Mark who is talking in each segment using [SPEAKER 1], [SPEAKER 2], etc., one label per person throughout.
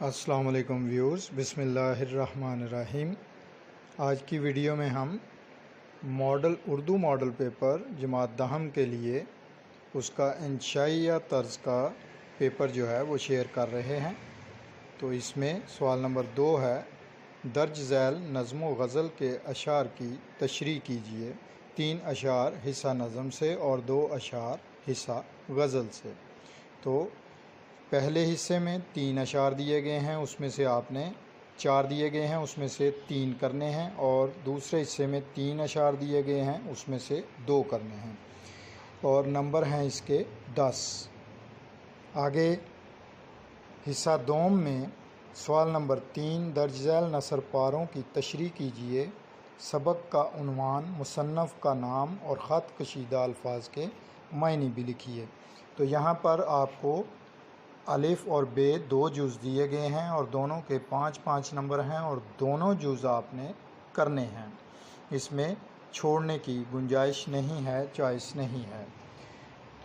[SPEAKER 1] السلام علیکم ویورز، بسم اللہ الرحمن الرحیم۔ آج کی ویڈیو میں ہم اردو ماڈل پیپر جماعت دہم کے لیے اس کا انشائیہ طرز کا پیپر جو ہے وہ شیئر کر رہے ہیں۔ تو اس میں سوال نمبر 2 ہے، درج ذیل نظم و غزل کے اشعار کی تشریح کیجیے، 3 اشعار حصہ نظم سے اور 2 اشعار حصہ غزل سے۔ تو پہلے حصے میں 3 اشعار دیے گئے ہیں، اس میں سے آپ نے 4 دیے گئے ہیں، اس میں سے 3 کرنے ہیں، اور دوسرے حصے میں 3 اشعار دیے گئے ہیں، اس میں سے 2 کرنے ہیں، اور نمبر ہیں اس کے 10۔ آگے حصہ دوم میں سوال نمبر 3، درج ذیل نثر پاروں کی تشریح کیجیے، سبق کا عنوان، مصنف کا نام اور خط کشیدہ الفاظ کے معنی بھی لکھیے۔ تو یہاں پر آپ کو الف اور ب 2 جز دیے گئے ہیں اور دونوں کے 5-5 نمبر ہیں، اور دونوں جز آپ نے کرنے ہیں، اس میں چھوڑنے کی گنجائش نہیں ہے، چوائس نہیں ہے۔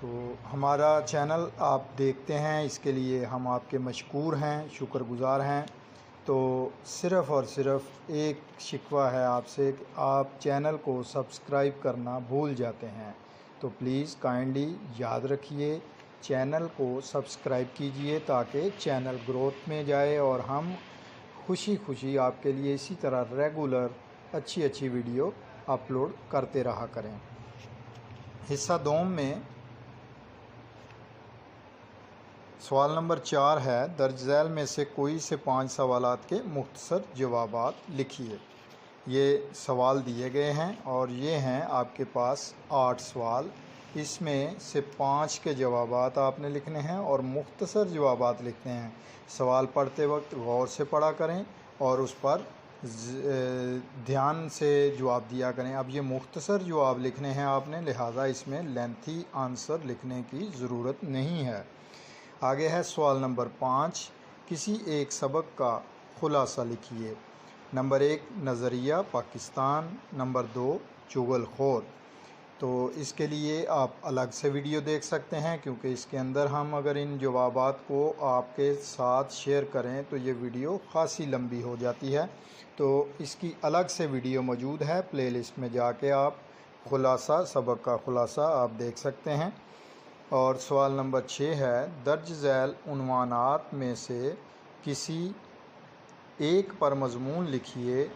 [SPEAKER 1] تو ہمارا چینل آپ دیکھتے ہیں، اس کے لیے ہم آپ کے مشکور ہیں، شکر گزار ہیں۔ تو صرف اور صرف ایک شکوہ ہے آپ سے کہ آپ چینل کو سبسکرائب کرنا بھول جاتے ہیں، تو پلیز کائنڈلی یاد رکھیے، چینل کو سبسکرائب کیجئے تاکہ چینل گروتھ میں جائے اور ہم خوشی خوشی آپ کے لیے اسی طرح ریگولر اچھی ویڈیو اپلوڈ کرتے رہا کریں۔ حصہ دوم میں سوال نمبر 4 ہے، درج ذیل میں سے کوئی سے 5 سوالات کے مختصر جوابات لکھیے۔ یہ سوال دیے گئے ہیں اور یہ ہیں آپ کے پاس 8 سوال، اس میں سے 5 کے جوابات آپ نے لکھنے ہیں اور مختصر جوابات لکھنے ہیں۔ سوال پڑھتے وقت غور سے پڑھا کریں اور اس پر دھیان سے جواب دیا کریں۔ اب یہ مختصر جواب لکھنے ہیں آپ نے، لہٰذا اس میں لینتھی آنسر لکھنے کی ضرورت نہیں ہے۔ آگے ہے سوال نمبر 5، کسی ایک سبق کا خلاصہ لکھیے۔ نمبر 1 نظریہ پاکستان، نمبر 2 چغل خور۔ تو اس کے لیے آپ الگ سے ویڈیو دیکھ سکتے ہیں، کیونکہ اس کے اندر ہم اگر ان جوابات کو آپ کے ساتھ شیئر کریں تو یہ ویڈیو خاصی لمبی ہو جاتی ہے، تو اس کی الگ سے ویڈیو موجود ہے، پلے لسٹ میں جا کے آپ سبق کا خلاصہ آپ دیکھ سکتے ہیں۔ اور سوال نمبر 6 ہے، درج ذیل عنوانات میں سے کسی ایک پر مضمون لکھیے۔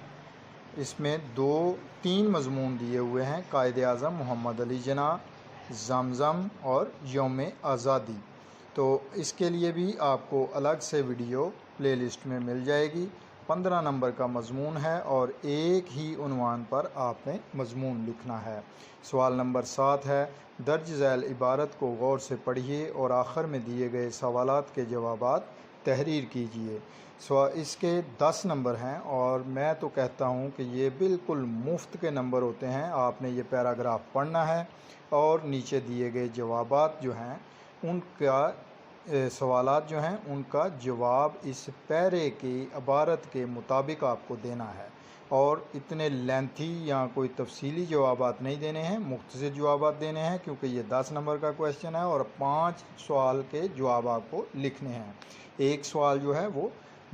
[SPEAKER 1] اس میں 3 مضمون دیے ہوئے ہیں، قائد اعظم محمد علی جناح، زمزم اور یوم آزادی۔ تو اس کے لیے بھی آپ کو الگ سے ویڈیو پلے لسٹ میں مل جائے گی۔ 15 نمبر کا مضمون ہے اور ایک ہی عنوان پر آپ نے مضمون لکھنا ہے۔ سوال نمبر 7 ہے، درج ذیل عبارت کو غور سے پڑھیے اور آخر میں دیے گئے سوالات کے جوابات تحریر کیجیے۔ اس کے 10 نمبر ہیں اور میں تو کہتا ہوں کہ یہ بالکل مفت کے نمبر ہوتے ہیں۔ آپ نے یہ پیراگراف پڑھنا ہے اور نیچے دیے گئے جوابات جو ہیں ان کا سوالات جو ہیں ان کا جواب اس پیرے کی عبارت کے مطابق آپ کو دینا ہے، اور اتنے لینتھی یا کوئی تفصیلی جوابات نہیں دینے ہیں، مختصر جوابات دینے ہیں، کیونکہ یہ 10 نمبر کا کویشچن ہے اور 5 سوال کے جواب آپ کو لکھنے ہیں۔ ایک سوال جو ہے وہ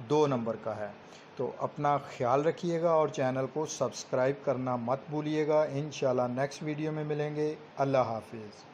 [SPEAKER 1] 2 نمبر کا ہے۔ تو اپنا خیال رکھیے گا اور چینل کو سبسکرائب کرنا مت بھولیے گا۔ انشاءاللہ نیکسٹ ویڈیو میں ملیں گے۔ اللہ حافظ۔